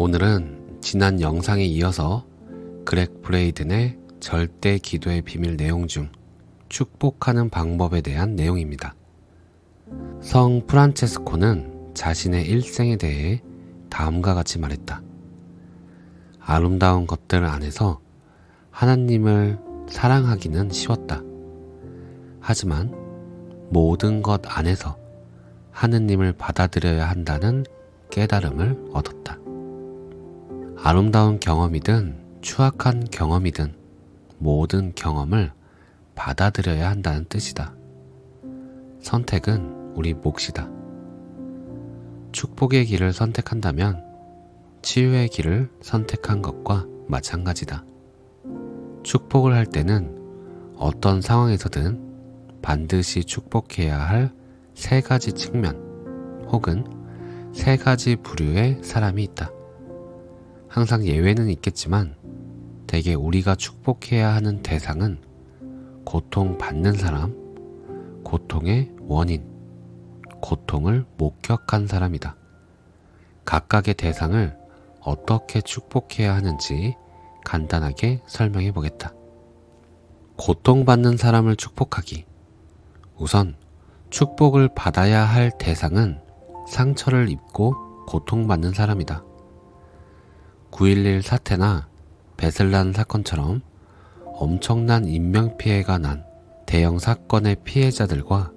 오늘은 지난 영상에 이어서 그렉 브레이든의 절대 기도의 비밀 내용 중 축복하는 방법에 대한 내용입니다. 성 프란체스코는 자신의 일생에 대해 다음과 같이 말했다. 아름다운 것들 안에서 하나님을 사랑하기는 쉬웠다. 하지만 모든 것 안에서 하느님을 받아들여야 한다는 깨달음을 얻었다. 아름다운 경험이든 추악한 경험이든 모든 경험을 받아들여야 한다는 뜻이다. 선택은 우리 몫이다. 축복의 길을 선택한다면 치유의 길을 선택한 것과 마찬가지다. 축복을 할 때는 어떤 상황에서든 반드시 축복해야 할 세 가지 측면 혹은 세 가지 부류의 사람이 있다. 항상 예외는 있겠지만 대개 우리가 축복해야 하는 대상은 고통받는 사람, 고통의 원인, 고통을 목격한 사람이다. 각각의 대상을 어떻게 축복해야 하는지 간단하게 설명해 보겠다. 고통받는 사람을 축복하기. 우선 축복을 받아야 할 대상은 상처를 입고 고통받는 사람이다. 9.11 사태나 베슬란 사건처럼 엄청난 인명피해가 난 대형 사건의 피해자들과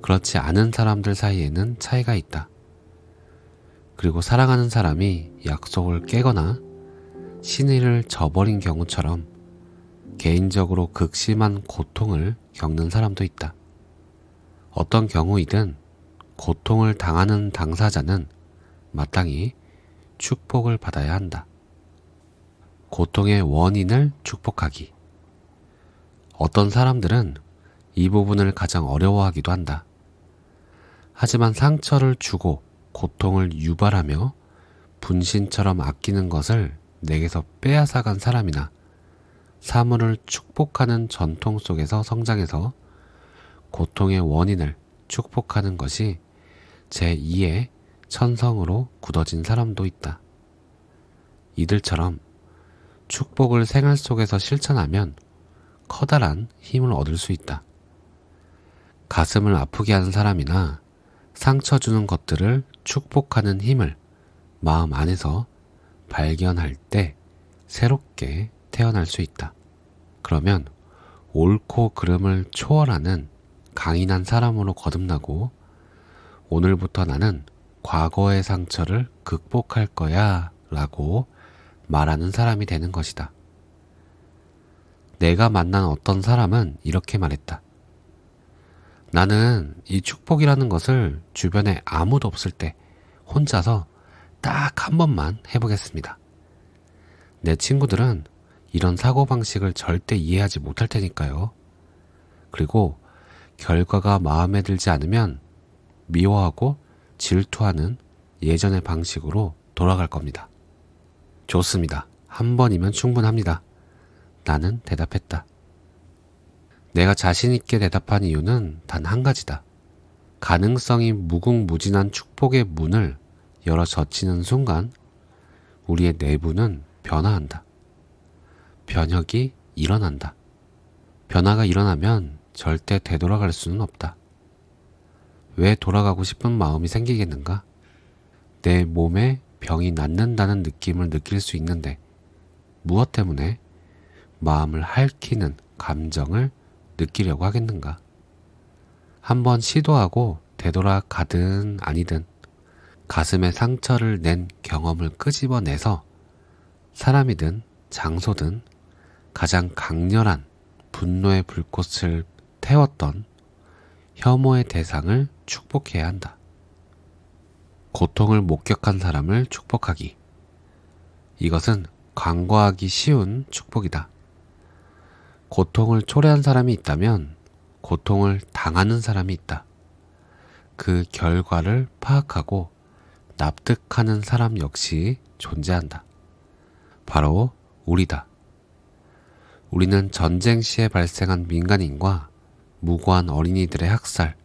그렇지 않은 사람들 사이에는 차이가 있다. 그리고 사랑하는 사람이 약속을 깨거나 신의를 저버린 경우처럼 개인적으로 극심한 고통을 겪는 사람도 있다. 어떤 경우이든 고통을 당하는 당사자는 마땅히 축복을 받아야 한다. 고통의 원인을 축복하기. 어떤 사람들은 이 부분을 가장 어려워하기도 한다. 하지만 상처를 주고 고통을 유발하며 분신처럼 아끼는 것을 내게서 빼앗아간 사람이나 사물을 축복하는 전통 속에서 성장해서 고통의 원인을 축복하는 것이 제2의 천성으로 굳어진 사람도 있다. 이들처럼 축복을 생활 속에서 실천하면 커다란 힘을 얻을 수 있다. 가슴을 아프게 하는 사람이나 상처 주는 것들을 축복하는 힘을 마음 안에서 발견할 때 새롭게 태어날 수 있다. 그러면 옳고 그름을 초월하는 강인한 사람으로 거듭나고 오늘부터 나는 과거의 상처를 극복할 거야 라고 말하는 사람이 되는 것이다. 내가 만난 어떤 사람은 이렇게 말했다. 나는 이 축복이라는 것을 주변에 아무도 없을 때 혼자서 딱 한 번만 해보겠습니다. 내 친구들은 이런 사고방식을 절대 이해하지 못할 테니까요. 그리고 결과가 마음에 들지 않으면 미워하고 질투하는 예전의 방식으로 돌아갈 겁니다. 좋습니다. 한 번이면 충분합니다. 나는 대답했다. 내가 자신 있게 대답한 이유는 단 한 가지다. 가능성이 무궁무진한 축복의 문을 열어 젖히는 순간 우리의 내부는 변화한다. 변혁이 일어난다. 변화가 일어나면 절대 되돌아갈 수는 없다. 왜 돌아가고 싶은 마음이 생기겠는가? 내 몸에 병이 낫는다는 느낌을 느낄 수 있는데 무엇 때문에 마음을 핥히는 감정을 느끼려고 하겠는가? 한번 시도하고 되돌아가든 아니든 가슴에 상처를 낸 경험을 끄집어내서 사람이든 장소든 가장 강렬한 분노의 불꽃을 태웠던 혐오의 대상을 축복해야 한다. 고통을 목격한 사람을 축복하기. 이것은 간과하기 쉬운 축복이다. 고통을 초래한 사람이 있다면 고통을 당하는 사람이 있다. 그 결과를 파악하고 납득하는 사람 역시 존재한다. 바로 우리다. 우리는 전쟁 시에 발생한 민간인과 무고한 어린이들의 학살,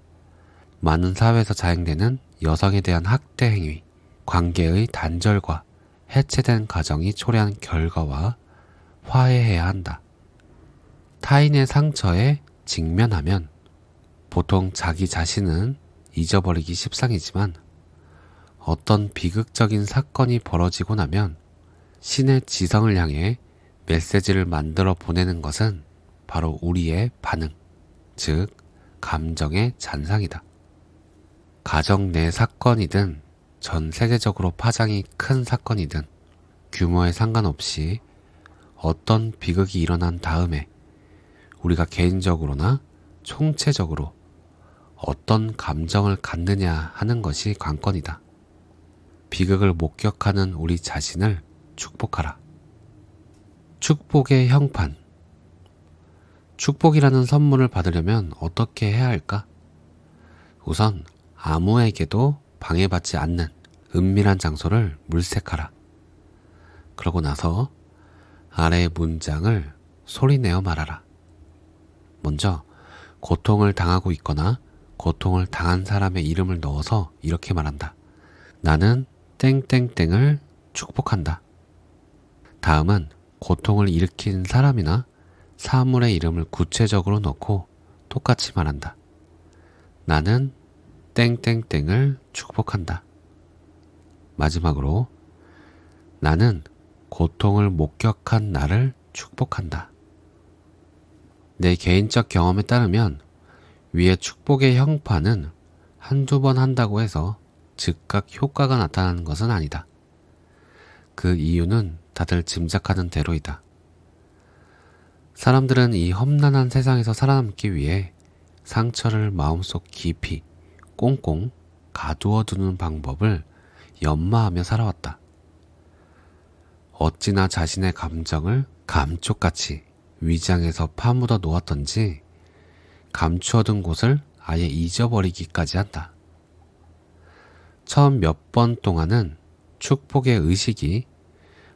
많은 사회에서 자행되는 여성에 대한 학대 행위, 관계의 단절과 해체된 가정이 초래한 결과와 화해해야 한다. 타인의 상처에 직면하면 보통 자기 자신은 잊어버리기 십상이지만 어떤 비극적인 사건이 벌어지고 나면 신의 지성을 향해 메시지를 만들어 보내는 것은 바로 우리의 반응, 즉 감정의 잔상이다. 가정 내 사건이든 전 세계적으로 파장이 큰 사건이든 규모에 상관없이 어떤 비극이 일어난 다음에 우리가 개인적으로나 총체적으로 어떤 감정을 갖느냐 하는 것이 관건이다. 비극을 목격하는 우리 자신을 축복하라. 축복의 형판. 축복이라는 선물을 받으려면 어떻게 해야 할까? 우선 아무에게도 방해받지 않는 은밀한 장소를 물색하라. 그러고 나서 아래의 문장을 소리내어 말하라. 먼저 고통을 당하고 있거나 고통을 당한 사람의 이름을 넣어서 이렇게 말한다. 나는 땡땡땡을 축복한다. 다음은 고통을 일으킨 사람이나 사물의 이름을 구체적으로 넣고 똑같이 말한다. 나는 땡땡땡을 축복한다. 마지막으로 나는 고통을 목격한 나를 축복한다. 내 개인적 경험에 따르면 위의 축복의 형판은 한두 번 한다고 해서 즉각 효과가 나타나는 것은 아니다. 그 이유는 다들 짐작하는 대로이다. 사람들은 이 험난한 세상에서 살아남기 위해 상처를 마음속 깊이 꽁꽁 가두어 두는 방법을 연마하며 살아왔다. 어찌나 자신의 감정을 감쪽같이 위장에서 파묻어 놓았던지 감추어둔 곳을 아예 잊어버리기까지 한다. 처음 몇 번 동안은 축복의 의식이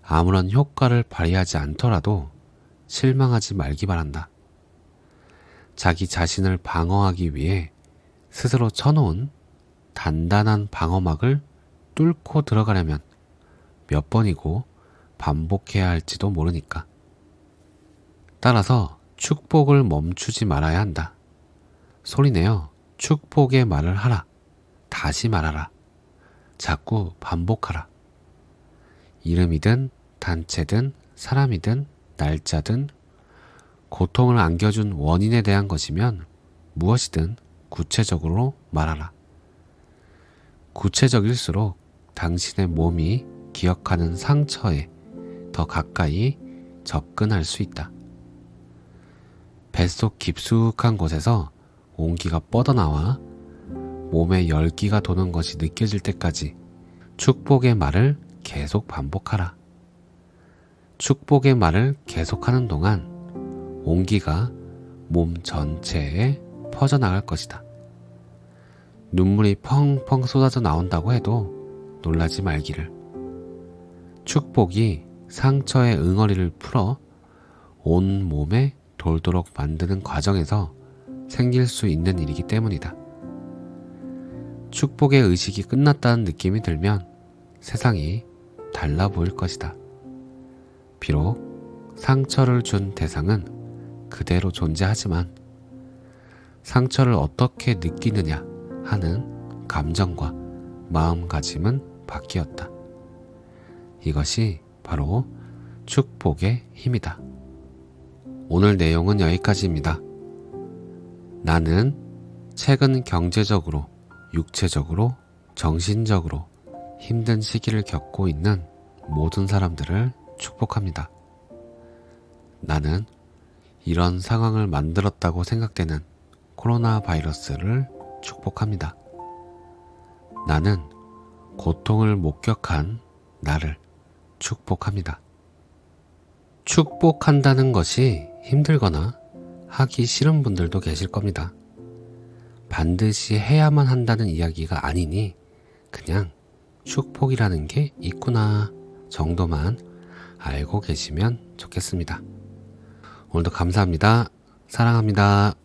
아무런 효과를 발휘하지 않더라도 실망하지 말기 바란다. 자기 자신을 방어하기 위해 스스로 쳐놓은 단단한 방어막을 뚫고 들어가려면 몇 번이고 반복해야 할지도 모르니까. 따라서 축복을 멈추지 말아야 한다. 소리내어 축복의 말을 하라. 다시 말하라. 자꾸 반복하라. 이름이든 단체든 사람이든 날짜든 고통을 안겨준 원인에 대한 것이면 무엇이든 구체적으로 말하라. 구체적일수록 당신의 몸이 기억하는 상처에 더 가까이 접근할 수 있다. 뱃속 깊숙한 곳에서 온기가 뻗어나와 몸에 열기가 도는 것이 느껴질 때까지 축복의 말을 계속 반복하라. 축복의 말을 계속하는 동안 온기가 몸 전체에 퍼져나갈 것이다. 눈물이 펑펑 쏟아져 나온다고 해도 놀라지 말기를. 축복이 상처의 응어리를 풀어 온 몸에 돌도록 만드는 과정에서 생길 수 있는 일이기 때문이다. 축복의 의식이 끝났다는 느낌이 들면 세상이 달라 보일 것이다. 비록 상처를 준 대상은 그대로 존재하지만 상처를 어떻게 느끼느냐 하는 감정과 마음가짐은 바뀌었다. 이것이 바로 축복의 힘이다. 오늘 내용은 여기까지입니다. 나는 최근 경제적으로, 육체적으로, 정신적으로 힘든 시기를 겪고 있는 모든 사람들을 축복합니다. 나는 이런 상황을 만들었다고 생각되는 코로나 바이러스를 축복합니다. 나는 고통을 목격한 나를 축복합니다. 축복한다는 것이 힘들거나 하기 싫은 분들도 계실 겁니다. 반드시 해야만 한다는 이야기가 아니니 그냥 축복이라는 게 있구나 정도만 알고 계시면 좋겠습니다. 오늘도 감사합니다. 사랑합니다.